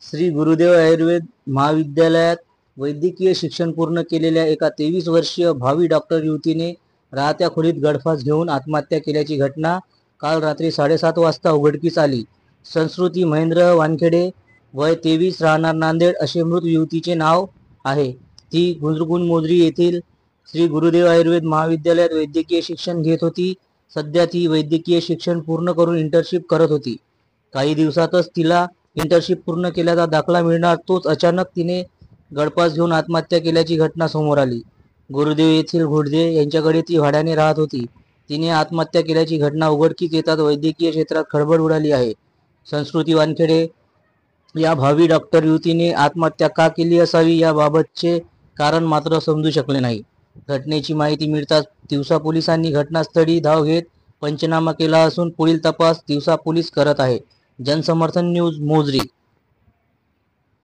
श्री गुरुदेव आयुर्वेद महाविद्यालयात वैद्यकीय शिक्षण पूर्ण केलेल्या एका 23 वर्षीय भावी डॉक्टर युवतीने राहत्या खोलीत गळफास घेऊन आत्महत्या केल्याची घटना काल रात्री 7:30 वाजता उघडकीस आली। संस्कृती महेंद्र वानखेडे वय 23 राहणार नांदेड असे मृत युवतीचे नाव आहे। ती गुंजरगुंज येथील श्री गुरुदेव आयुर्वेद महाविद्यालयात वैद्यकीय शिक्षण घेत होती। सध्या ती वैद्यकीय शिक्षण पूर्ण करून इंटर्नशिप करत होती। काही दिवसातच तिला इंटर्नशिप पूर्ण केल्याचा दाखला मिळणार तोच अचानक तिने गळफास घेऊन आत्महत्या केल्याची घटना समोर आली। गुरुदेव येथील घोडजे यांच्याकडे ती भाड्याने राहत होती। तिने आत्महत्या केल्याची घटना उघडकीस येताच वैद्यकीय क्षेत्रात खळबळ उडाली आहे। संस्कृती वानखेडे या भावी डॉक्टर युवतीने आत्महत्या का केली असावी याबाबतचे कारण मात्र समजू शकले नाही। घटनेची माहिती मिळताच तिवसा पोलिसांनी घटनास्थळी धाव घेत पंचनामा केला असून पुढील तपास तिवसा पोलीस करत आहे। जनसमर्थन न्यूज मोजरी।